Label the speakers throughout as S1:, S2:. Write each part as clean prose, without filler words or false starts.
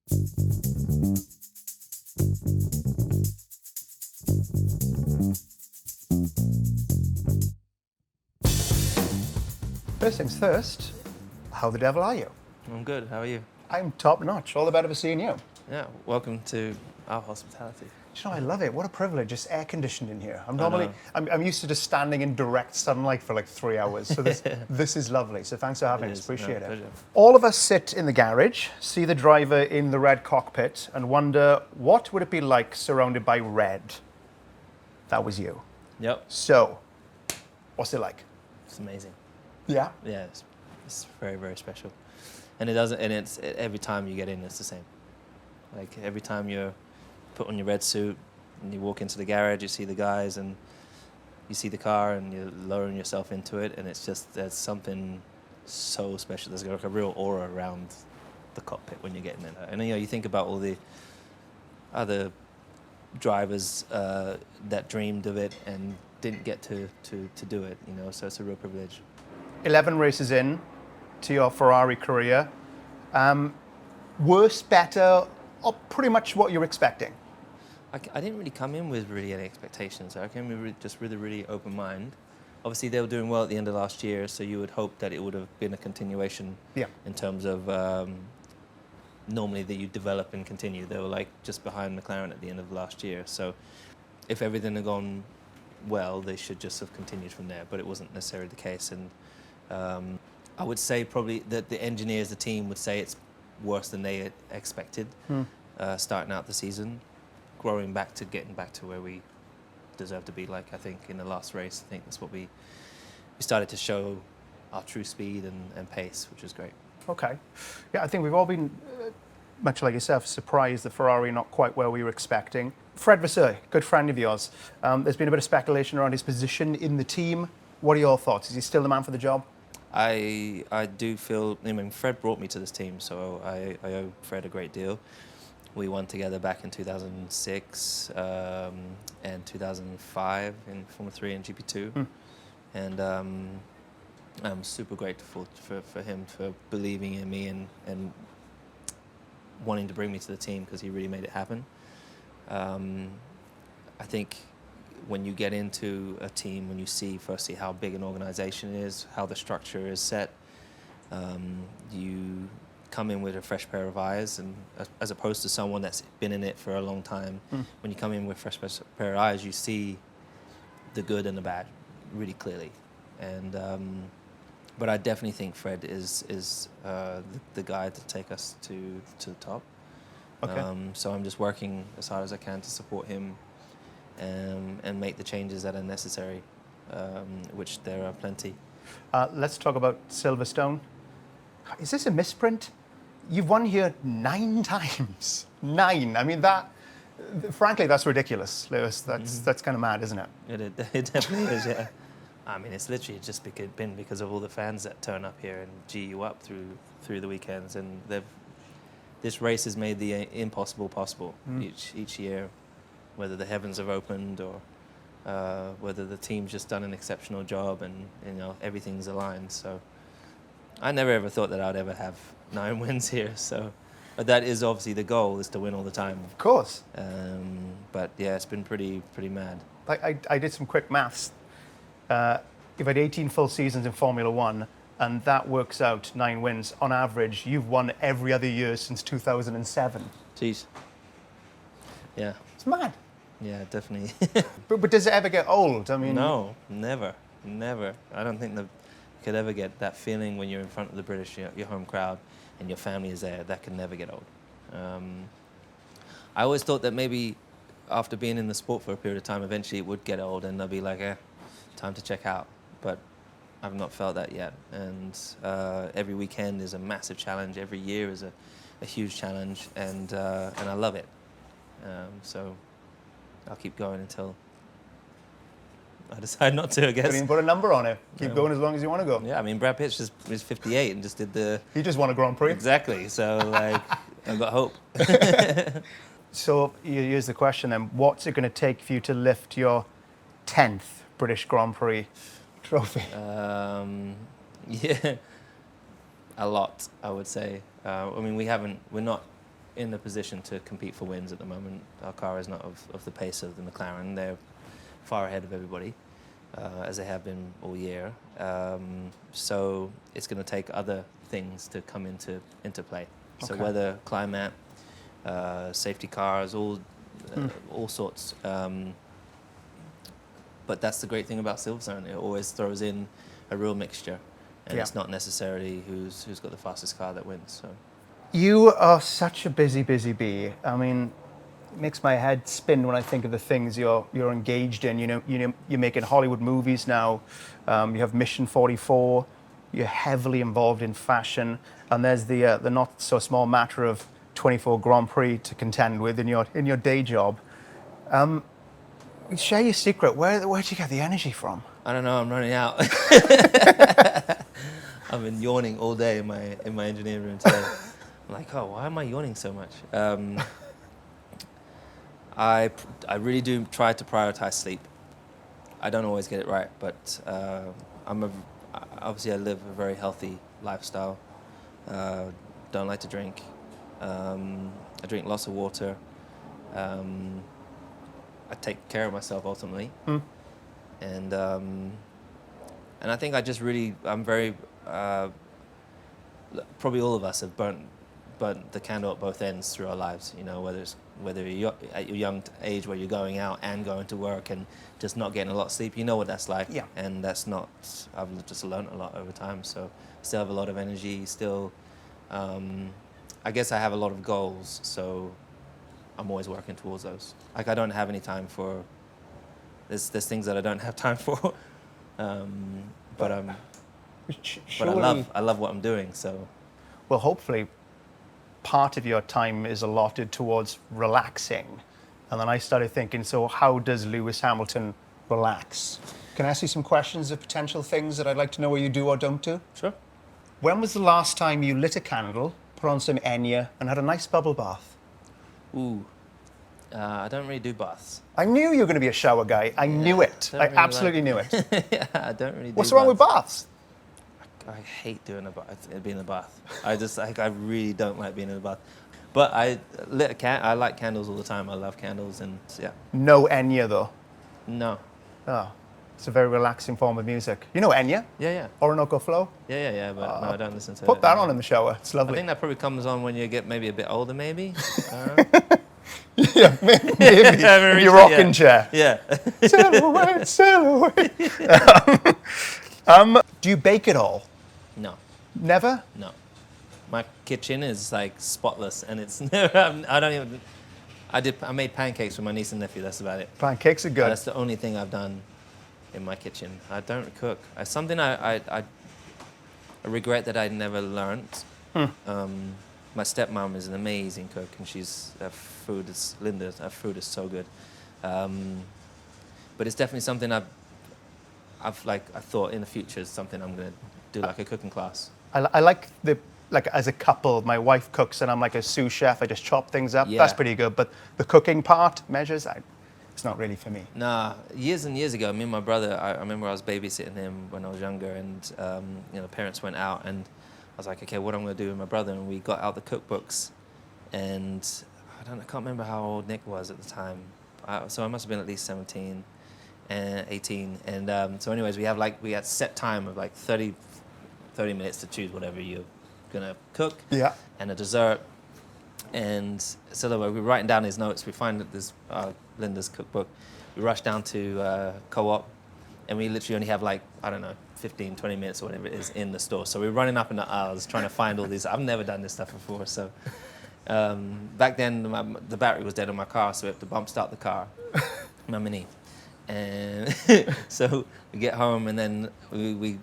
S1: First things first, how the devil are you?
S2: I'm good. How are you?
S1: I'm top notch. All the better for seeing you.
S2: Yeah. Welcome to our hospitality.
S1: Do you know, I love it. What a privilege. It's air conditioned in here.
S2: know.
S1: I'm used to just standing in direct sunlight for like 3 hours. So this is lovely. So thanks for having us. Appreciate it.
S2: Pleasure.
S1: All of us sit in the garage, see the driver in the red cockpit, and wonder what would it be like surrounded by red? That was you.
S2: Yep.
S1: So, what's it like?
S2: It's amazing.
S1: Yeah.
S2: Yeah. It's very, very special. And it doesn't. And it's every time you get in, it's the same. Like every time you're put on your red suit and you walk into the garage, you see the guys and you see the car and you're lowering yourself into it, and it's just there's something so special. There's like a real aura around the cockpit when you're getting in. And you think about all the other drivers that dreamed of it and didn't get to do it. So it's a real privilege.
S1: 11 races in to your Ferrari career. Worse, better, or pretty much what you're expecting?
S2: I didn't really come in with really any expectations. I came in with a really open mind. Obviously, they were doing well at the end of last year, so you would hope that it would have been a continuation in terms of normally that you develop and continue. They were like just behind McLaren at the end of last year. So if everything had gone well, they should just have continued from there, but it wasn't necessarily the case. And I would say probably that the engineers, the team would say it's worse than they had expected starting out the season. Getting back to where we deserve to be. Like I think in the last race, I think that's what we started to show our true speed and pace, which is great.
S1: Okay. Yeah, I think we've all been, much like yourself, surprised that Ferrari are not quite where we were expecting. Fred Vasseur, good friend of yours. There's been a bit of speculation around his position in the team. What are your thoughts? Is he still the man for the job?
S2: I do feel, Fred brought me to this team, so I owe Fred a great deal. We won together back in 2006 and 2005 in Formula 3 and GP2. And I'm super grateful for him for believing in me and wanting to bring me to the team, because he really made it happen. I think when you get into a team, when you see firstly how big an organization is, how the structure is set, you come in with a fresh pair of eyes, and as opposed to someone that's been in it for a long time, when you come in with a fresh pair of eyes, you see the good and the bad really clearly. And but I definitely think Fred is the guy to take us to the top.
S1: Okay.
S2: So I'm just working as hard as I can to support him and make the changes that are necessary, which there are plenty.
S1: Let's talk about Silverstone. Is this a misprint? You've won here 9 times. 9. I mean, frankly, that's ridiculous, Lewis. That's kind of mad, isn't it?
S2: It definitely is, yeah. I mean, it's literally just been because of all the fans that turn up here and G you up through the weekends, and this race has made the impossible possible each year, whether the heavens have opened or whether the team's just done an exceptional job, and everything's aligned. So I never ever thought that I'd ever have 9 wins here. So, but that is obviously the goal, is to win all the time.
S1: Of course.
S2: But yeah, it's been pretty mad.
S1: I did some quick maths. You've had 18 full seasons in Formula 1, and that works out 9 wins. On average, you've won every other year since 2007.
S2: Jeez. Yeah.
S1: It's mad.
S2: Yeah, definitely.
S1: But does it ever get old? I mean,
S2: no, never. I don't think that you could ever get that feeling when you're in front of the British, your home crowd, and your family is there. That can never get old. I always thought that maybe after being in the sport for a period of time, eventually it would get old, and they'll be like, time to check out. But I've not felt that yet. And every weekend is a massive challenge. Every year is a huge challenge, and I love it. So I'll keep going until I decide not to, I guess.
S1: I mean, put a number on it. Keep going as long as you want to go.
S2: Yeah, I mean, Brad Pitt is 58 and just did the...
S1: He just won a Grand Prix.
S2: Exactly. So, I've got hope.
S1: So here's the question then. What's it going to take for you to lift your 10th British Grand Prix trophy?
S2: Yeah, a lot, I would say. I mean, we're not in the position to compete for wins at the moment. Our car is not of the pace of the McLaren. They're far ahead of everybody, as they have been all year. So it's going to take other things to come into play. So
S1: Okay.
S2: weather, climate, safety cars, all sorts. But that's the great thing about Silverstone. It always throws in a real mixture, and it's not necessarily who's got the fastest car that wins. So.
S1: You are such a busy bee. I mean, it makes my head spin when I think of the things you're engaged in. You're making Hollywood movies now. You have Mission 44. You're heavily involved in fashion, and there's the not so small matter of 24 Grand Prix to contend with in your day job. Share your secret. Where do you get the energy from?
S2: I don't know. I'm running out. I've been yawning all day in my engineering room today. I'm like, oh, why am I yawning so much? I really do try to prioritize sleep. I don't always get it right, but obviously I live a very healthy lifestyle. Don't like to drink. I drink lots of water. I take care of myself ultimately, and I think I'm very probably all of us have burnt the candle at both ends through our lives. Whether you're at your young age where you're going out and going to work and just not getting a lot of sleep, you know what that's like.
S1: Yeah.
S2: And that's not. I've just learned a lot over time. So still have a lot of energy. Still, I guess I have a lot of goals. So I'm always working towards those. Like I don't have any time for. There's things that I don't have time for, but I love what I'm doing. So.
S1: Well, hopefully, part of your time is allotted towards relaxing, and then I started thinking, so how does Lewis Hamilton relax? Can I ask you some questions of potential things that I'd like to know what you do or don't do?
S2: Sure.
S1: When was the last time you lit a candle, put on some Enya, and had a nice bubble bath?
S2: Ooh, I don't really do baths.
S1: I knew you were going to be a shower guy. I knew it. I
S2: really
S1: absolutely knew it.
S2: Yeah, I don't really.
S1: What's
S2: do
S1: wrong with baths?
S2: I hate being in a bath. I really don't like being in a bath. But I light candles all the time. I love candles, and yeah.
S1: No Enya though.
S2: No.
S1: Oh, it's a very relaxing form of music. You know Enya?
S2: Yeah.
S1: Orinoco Flow?
S2: Yeah. But no, I don't listen to it.
S1: Put that on in the shower. It's
S2: I
S1: lovely.
S2: think that probably comes on when you get maybe a bit older, maybe.
S1: Yeah, maybe. In your rocking chair.
S2: Yeah.
S1: Sail away. Do you bake at all?
S2: No.
S1: Never?
S2: No. My kitchen is like spotless, and it's never. I made pancakes for my niece and nephew. That's about it.
S1: Pancakes are good.
S2: That's the only thing I've done in my kitchen. I don't cook. It's something I regret that I never learned. My stepmom is an amazing cook, and Her food is so good. But it's definitely something I thought in the future is something I'm going to do, like a cooking class.
S1: I like as a couple, my wife cooks and I'm like a sous chef. I just chop things up.
S2: Yeah.
S1: That's pretty good. But the cooking part, measures, it's not really for me.
S2: Nah, years and years ago, me and my brother, I remember I was babysitting him when I was younger, and parents went out, and I was like, okay, what am I going to do with my brother? And we got out the cookbooks, and I can't remember how old Nick was at the time. So I must have been at least 17 and 18. And so anyways, we had set time of like 30 minutes to choose whatever you're going to cook.
S1: Yeah.
S2: And a dessert. And so we're writing down his notes. We find that there's Linda's cookbook. We rush down to Co-op, and we literally only have 15, 20 minutes or whatever it is in the store. So we're running up in the aisles trying to find all these. I've never done this stuff before. So back then, the battery was dead on my car, so we had to bump start the car, my Mini. And so we get home, and then we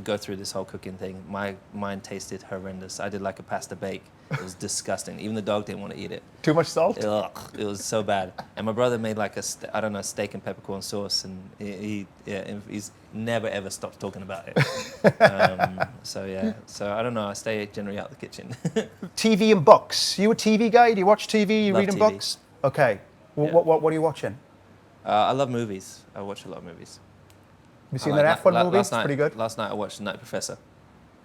S2: go through this whole cooking thing. Mine tasted horrendous. I did like a pasta bake. It was disgusting. Even the dog didn't want to eat it.
S1: Too much salt?
S2: Ugh, it was so bad. And my brother made like a steak and peppercorn sauce, and he's never ever stopped talking about it. So I don't know. I stay generally out of the kitchen.
S1: TV and books. You a TV guy? Do you watch TV? You
S2: Love
S1: reading
S2: TV.
S1: books? Okay.
S2: Yeah.
S1: What are you watching?
S2: I love movies. I watch a lot of movies.
S1: Have you seen that F1 movie? It's pretty good.
S2: Last night I watched The Night Professor.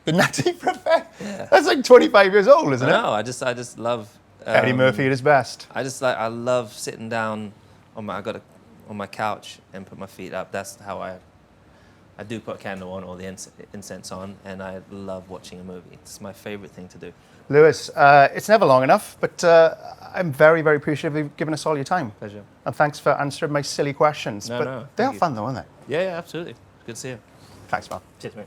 S1: The Nutty Professor?
S2: Yeah.
S1: That's like 25 years old, isn't it?
S2: No, I just love
S1: Eddie Murphy at his best.
S2: I love sitting down on my couch and put my feet up. That's how I do put a candle on or the incense on, and I love watching a movie. It's my favorite thing to do.
S1: Lewis, it's never long enough, but I'm very, very appreciative of you giving us all your time.
S2: Pleasure.
S1: And thanks for answering my silly questions.
S2: No,
S1: but
S2: no,
S1: they
S2: thank
S1: are
S2: you.
S1: fun though, aren't they?
S2: Yeah, absolutely. Good to see you.
S1: Thanks, man.
S2: Cheers, mate.